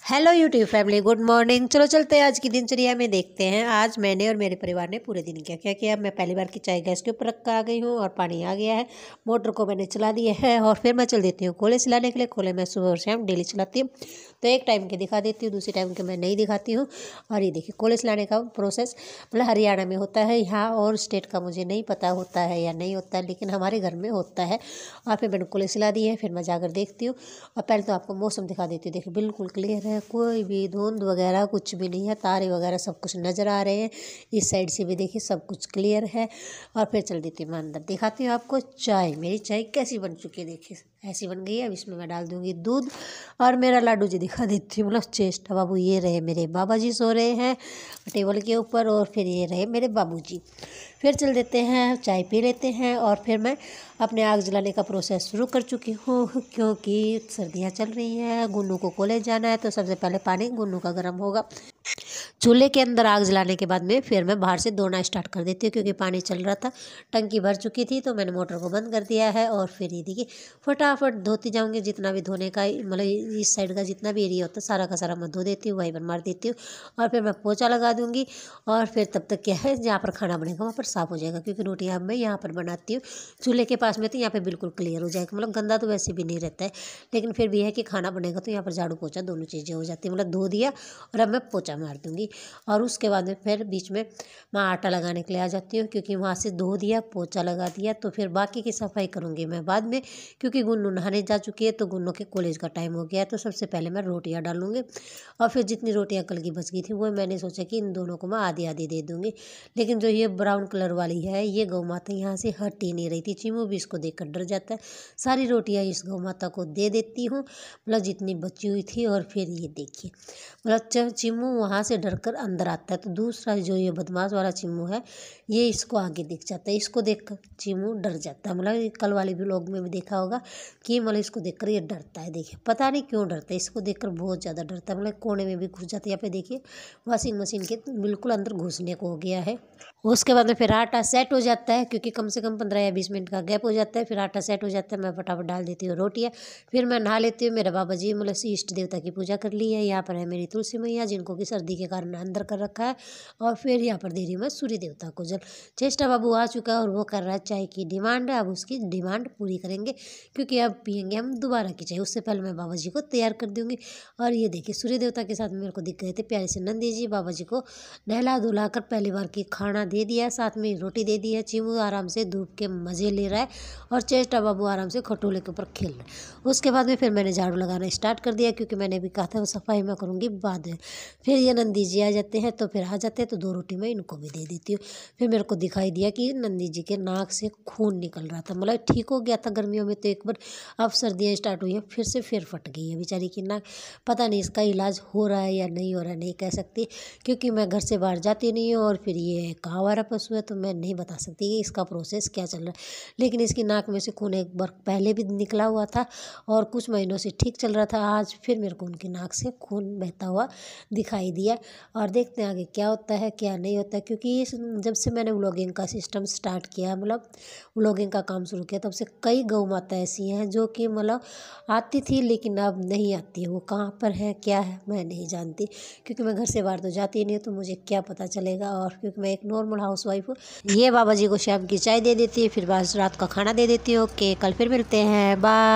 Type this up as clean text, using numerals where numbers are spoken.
Hello YouTube family, good morning. चलो चलते हैं आज की दिनचर्या में, देखते हैं आज मैंने और मेरे परिवार ने पूरे दिन क्या क्या किया। मैं पहली बार की चाय गैस के ऊपर रख कर आ गई हूँ और पानी आ गया है। मोटर को मैंने चला दिया है और फिर मैं चल देती हूँ कोले सिलाने के लिए। कोले मैं सुबह और शाम डेली चलाती हूँ, तो एक टाइम के दिखा देती हूँ, दूसरी टाइम के मैं नहीं दिखाती हूँ। और ये देखिए कोले सिलाने का प्रोसेस मतलब हरियाणा में होता है, यहाँ और स्टेट का मुझे नहीं पता होता है या नहीं होता है, लेकिन हमारे घर में होता है। और फिर मैंने कोले सिला दिए है, फिर मैं जाकर देखती हूँ। और पहले तो आपको मौसम दिखा देती हूँ। देखिए बिल्कुल क्लियर है, कोई भी धुंध वगैरह कुछ भी नहीं है, तारे वगैरह सब कुछ नज़र आ रहे हैं। इस साइड से भी देखिए सब कुछ क्लियर है। और फिर चल देती हूँ मैं अंदर, दिखाती हूँ आपको चाय। मेरी चाय कैसी बन चुकी है, देखिए ऐसी बन गई है। अब इसमें मैं डाल दूँगी दूध और मेरा लाडू जी दिखा देती हूँ, मतलब चेष्ट बाबू। ये रहे मेरे बाबा जी सो रहे हैं टेबल के ऊपर, और फिर ये रहे मेरे बाबू जी। फिर चल देते हैं, चाय पी लेते हैं। और फिर मैं अपने आग जलाने का प्रोसेस शुरू कर चुकी हूँ, क्योंकि सर्दियाँ चल रही हैं, गुन्नू को कॉलेज जाना है, तो सबसे पहले पानी गुन्नू का गर्म होगा। चूल्हे के अंदर आग जलाने के बाद में फिर मैं बाहर से धोना स्टार्ट कर देती हूँ, क्योंकि पानी चल रहा था, टंकी भर चुकी थी, तो मैंने मोटर को बंद कर दिया है। और फिर ये देखिए फटाफट धोती जाऊँगी, जितना भी धोने का मतलब इस साइड का जितना भी एरिया होता है सारा का सारा मैं धो देती हूँ, वहीं पर मार देती हूँ। और फिर मैं पोछा लगा दूँगी। और फिर तब तक क्या है, जहाँ पर खाना बनेगा वहाँ पर साफ़ हो जाएगा, क्योंकि रोटियाँ मैं यहाँ पर बनाती हूँ चूल्हे के पास में, तो यहाँ पर बिल्कुल क्लियर हो जाएगा। मतलब गंदा तो वैसे भी नहीं रहता है, लेकिन फिर भी है कि खाना बनेगा तो यहाँ पर झाड़ू पोछा दोनों चीज़ें हो जाती है। मतलब धो दिया और अब मैं पोछा मार दूँगी। और उसके बाद में फिर बीच में मैं आटा लगाने के लिए आ जाती हूँ, क्योंकि वहाँ से धो दिया पोछा लगा दिया, तो फिर बाकी की सफाई करूँगी मैं बाद में, क्योंकि गुन्नू नहाने जा चुकी है, तो गुन्नू के कॉलेज का टाइम हो गया है। तो सबसे पहले मैं रोटियाँ डालूँगी। और फिर जितनी रोटियाँ कल की बच गई थी वो मैंने सोचा कि इन दोनों को मैं आधी आधी दे दूँगी। लेकिन जो ये ब्राउन कलर वाली है, ये गौ माता यहाँ से हट ही नहीं रही थी। चीमू भी इसको देख कर डर जाता है। सारी रोटियाँ इस गौ माता को दे देती हूँ, मतलब जितनी बची हुई थी। और फिर ये देखिए मतलब चिम्मू वहाँ से डर कर अंदर आता है, तो दूसरा जो ये बदमाश वाला चिम्मू है, ये इसको आगे दिख जाता है। इसको देखकर चिम्मू डर जाता है। मतलब कल वाले व्लॉग में भी देखा होगा कि मतलब इसको देखकर ये डरता है। देखिए पता नहीं क्यों डरता है, इसको देखकर बहुत ज़्यादा डरता है। मतलब कोने में भी घुस जाता है। यहाँ पे देखिए वॉशिंग मशीन के बिल्कुल अंदर घुसने को हो गया है। उसके बाद में फिर आटा सेट हो जाता है, क्योंकि कम से कम 15 या 20 मिनट का गैप हो जाता है। फिर आटा सेट हो जाता है, मैं फटाफट डाल देती हूँ रोटियाँ। फिर मैं नहा लेती हूँ। मेरे बाबा जी मतलब इष्ट देवता की पूजा कर ली है। यहाँ पर है मेरी तुलसी मैया, जिनको कि सर्दी के कारण अंदर कर रखा है। और फिर यहाँ पर दे रही हूँ मैं सूर्य देवता को जल। चेष्टा बाबू आ चुका है और वो कर रहा है चाय की डिमांड है। अब उसकी डिमांड पूरी करेंगे, क्योंकि अब पियेंगे हम दोबारा की चाय। उससे पहले मैं बाबा जी को तैयार कर दूँगी। और ये देखिए सूर्य देवता के साथ मेरे को दिख गए थे प्यारे से नंदी जी। बाबा जी को नहला धुला कर पहली बार की खाना दे दिया है, साथ में रोटी दे दी है। चीमू आराम से धूप के मज़े ले रहा है, और चेष्टा बाबू आराम से खटोले के ऊपर खेल रहा है। उसके बाद में फिर मैंने झाड़ू लगाना स्टार्ट कर दिया, क्योंकि मैंने भी कहा था वो सफाई मैं करूँगी बाद में। फिर ये नंदी जी आ जाते हैं, तो फिर आ जाते हैं, तो 2 रोटी मैं इनको भी दे देती हूँ। फिर मेरे को दिखाई दिया कि नंदी जी के नाक से खून निकल रहा था। मतलब ठीक हो गया था गर्मियों में तो एक बार, अब सर्दियाँ स्टार्ट हुई हैं फिर से फिर फट गई है बेचारी की नाक। पता नहीं इसका इलाज हो रहा है या नहीं हो रहा है, नहीं कह सकती, क्योंकि मैं घर से बाहर जाती नहीं हूँ। और फिर ये कांवारा पशु है, तो मैं नहीं बता सकती कि इसका प्रोसेस क्या चल रहा है। लेकिन इसकी नाक में से खून एक बार पहले भी निकला हुआ था, और कुछ महीनों से ठीक चल रहा था। आज फिर मेरे को उनकी नाक से खून बहता हुआ दिखाई दिया। और देखते हैं आगे क्या होता है क्या नहीं होता है, क्योंकि इस जब से मैंने व्लॉगिंग का सिस्टम स्टार्ट किया, मतलब व्लॉगिंग का काम शुरू किया, तब से कई गौ माता ऐसी हैं जो कि मतलब आती थी, लेकिन अब नहीं आती है। वो कहाँ पर है क्या है मैं नहीं जानती, क्योंकि मैं घर से बाहर तो जाती नहीं हूँ, तो मुझे क्या पता चलेगा। और क्योंकि मैं एक नॉर्मल हाउसवाइफ हूँ। ये बाबा जी को शाम की चाय दे देती है, फिर बाद रात का खाना दे देती हूँ। ओके, कल फिर मिलते हैं, बाय।